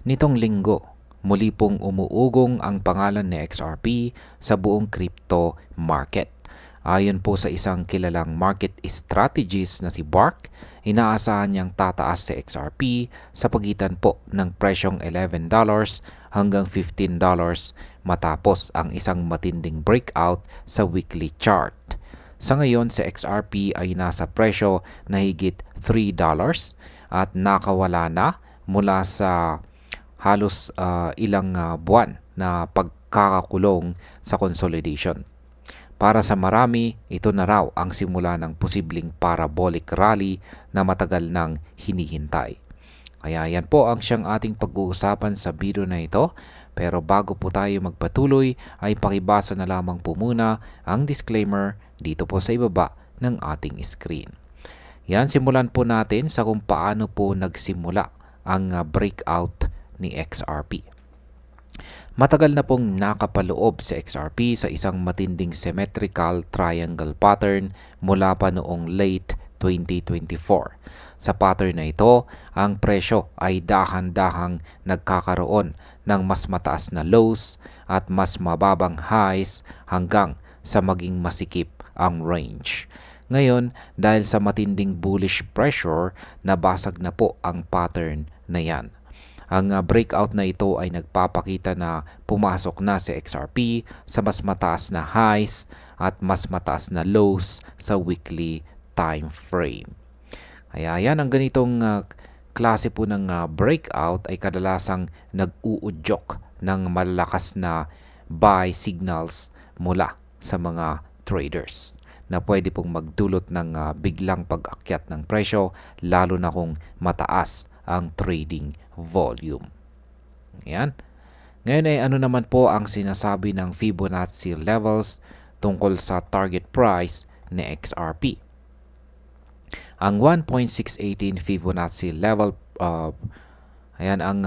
Nitong linggo, muli pong umuugong ang pangalan ni XRP sa buong crypto market. Ayon po sa isang kilalang market strategist na si Bark, inaasahan niyang tataas si XRP sa pagitan po ng presyong $11 hanggang $15 matapos ang isang matinding breakout sa weekly chart. Sa ngayon, si XRP ay nasa presyo na higit $3 at nakawala na mula sa halos ilang buwan na pagkakakulong sa consolidation. Para sa marami, ito na raw ang simula ng posibleng parabolic rally na matagal nang hinihintay. Kaya yan po ang siyang ating pag-uusapan sa video na ito. Pero bago po tayo magpatuloy ay pakibasa na lamang po muna ang disclaimer dito po sa ibaba ng ating screen. Yan, simulan po natin sa kung paano po nagsimula ang breakout ni XRP. Matagal na pong nakapaloob si XRP sa isang matinding symmetrical triangle pattern mula pa noong late 2024. Sa pattern na ito, ang presyo ay dahan-dahang nagkakaroon ng mas mataas na lows at mas mababang highs hanggang sa maging masikip ang range. Ngayon, dahil sa matinding bullish pressure, nabasag na po ang pattern na yan. Ang breakout na ito ay nagpapakita na pumasok na si XRP sa mas mataas na highs at mas mataas na lows sa weekly time frame. Kaya yan, ang ganitong klase po ng breakout ay kadalasang nag-uudyok ng malalakas na buy signals mula sa mga traders na pwede pong magdulot ng biglang pag-akyat ng presyo lalo na kung mataas ang trading volume. Ayan. Ngayon ay ano naman po ang sinasabi ng Fibonacci levels tungkol sa target price ni XRP. Ang 1.618 Fibonacci level, ayan, ang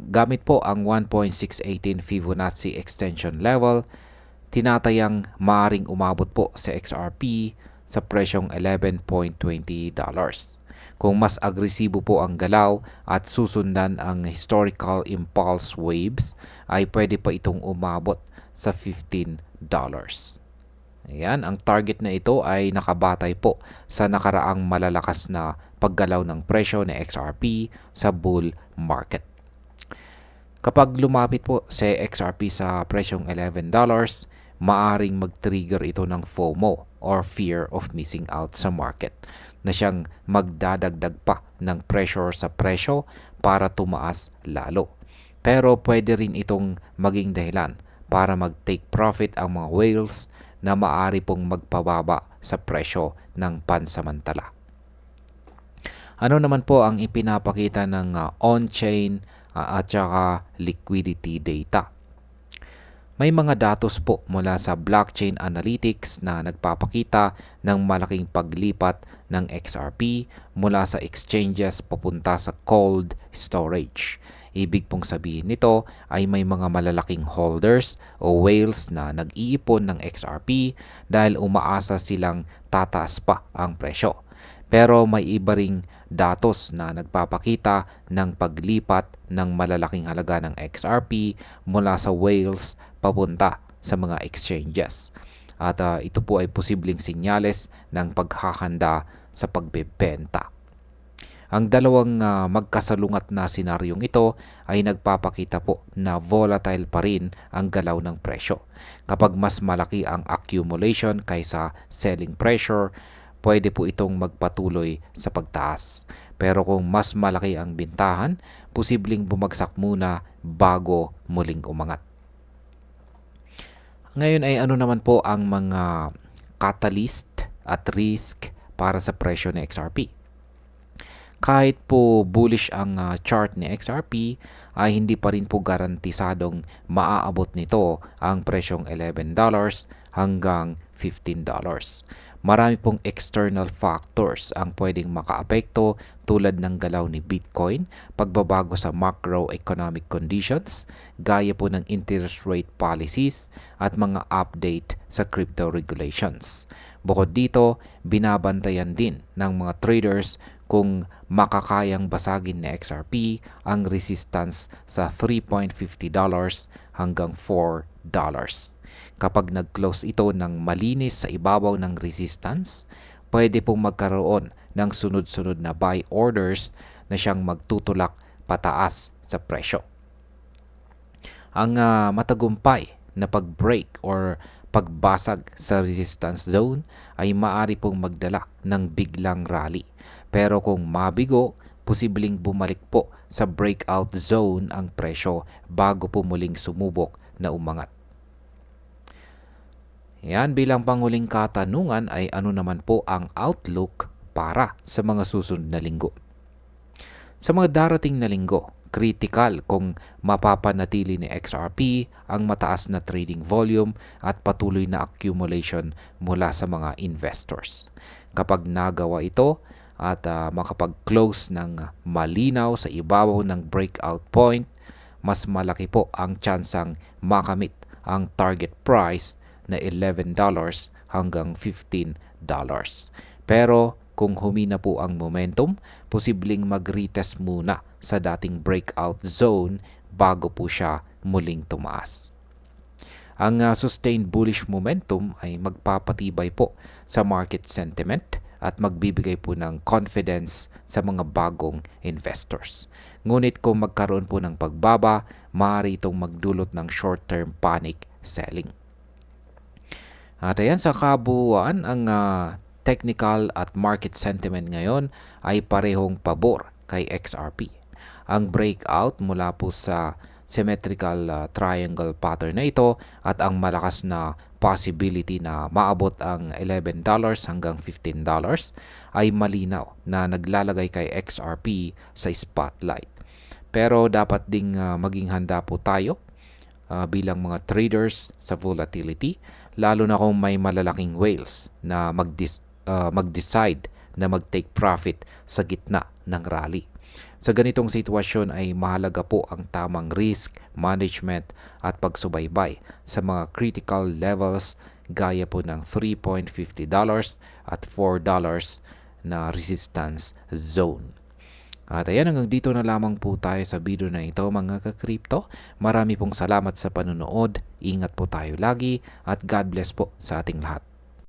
gamit po ang 1.618 Fibonacci extension level, tinatayang maaring umabot po sa XRP sa presyong $11.20. Kung mas agresibo po ang galaw at susundan ang historical impulse waves, ay pwede pa itong umabot sa $15. Ayan, ang target na ito ay nakabatay po sa nakaraang malalakas na paggalaw ng presyo ni XRP sa bull market. Kapag lumapit po si XRP sa presyong $11, maaring mag-trigger ito ng FOMO or fear of missing out sa market na siyang magdadagdag pa ng pressure sa presyo para tumaas lalo. Pero pwede rin itong maging dahilan para mag-take profit ang mga whales na maaari pong magpababa sa presyo ng pansamantala. Ano naman po ang ipinapakita ng on-chain at saka liquidity data? May mga datos po mula sa blockchain analytics na nagpapakita ng malaking paglipat ng XRP mula sa exchanges papunta sa cold storage. Ibig pong sabihin nito ay may mga malalaking holders o whales na nag-iipon ng XRP dahil umaasa silang tataas pa ang presyo. Pero may iba ring datos na nagpapakita ng paglipat ng malalaking halaga ng XRP mula sa whales papunta sa mga exchanges. At ito po ay posibleng sinyales ng paghahanda sa pagbebenta. Ang dalawang magkasalungat na senaryong ito ay nagpapakita po na volatile pa rin ang galaw ng presyo. Kapag mas malaki ang accumulation kaysa selling pressure, pwede po itong magpatuloy sa pagtaas. Pero kung mas malaki ang bintahan, posibleng bumagsak muna bago muling umangat. Ngayon ay ano naman po ang mga catalyst at risk para sa presyo ng XRP? Kahit po bullish ang chart ni XRP, ay hindi pa rin po garantisadong maaabot nito ang presyong $11 hanggang $15. Marami pong external factors ang pwedeng makaapekto tulad ng galaw ni Bitcoin, pagbabago sa macroeconomic conditions, gaya po ng interest rate policies at mga update sa crypto regulations. Bukod dito, binabantayan din ng mga traders kung makakayang basagin ni XRP ang resistance sa $3.50 hanggang $4. Kapag nag-close ito ng malinis sa ibabaw ng resistance, pwede pong magkaroon ng sunod-sunod na buy orders na siyang magtutulak pataas sa presyo. Ang matagumpay na pag-break or pagbasag sa resistance zone ay maaari pong magdala ng biglang rally. Pero kung mabigo, posibleng bumalik po sa breakout zone ang presyo bago po muling sumubok na umangat. Yan, bilang panghuling katanungan ay ano naman po ang outlook para sa mga susunod na linggo. Sa mga darating na linggo, critical kung mapapanatili ni XRP ang mataas na trading volume at patuloy na accumulation mula sa mga investors. Kapag nagawa ito at makapag-close ng malinaw sa ibabaw ng breakout point, mas malaki po ang tsansang makamit ang target price na $11 hanggang $15. Pero kung humina po ang momentum, posibleng mag-retest muna sa dating breakout zone bago po siya muling tumaas. Ang sustained bullish momentum ay magpapatibay po sa market sentiment at magbibigay po ng confidence sa mga bagong investors. Ngunit kung magkaroon po ng pagbaba, maaari itong magdulot ng short-term panic selling. At ayan, sa kabuuan, ang technical at market sentiment ngayon ay parehong pabor kay XRP. Ang breakout mula po sa symmetrical triangle pattern na ito at ang malakas na possibility na maabot ang $11 hanggang $15 ay malinaw na naglalagay kay XRP sa spotlight. Pero dapat ding maging handa po tayo bilang mga traders sa volatility, lalo na kung may malalaking whales na mag-decide na mag-take profit sa gitna ng rally. Sa ganitong sitwasyon ay mahalaga po ang tamang risk management at pagsubaybay sa mga critical levels gaya po ng $3.50 at $4 na resistance zone. At ayan, hanggang dito na lamang po tayo sa video na ito mga ka-crypto. Marami pong salamat sa panonood. Ingat po tayo lagi at God bless po sa ating lahat.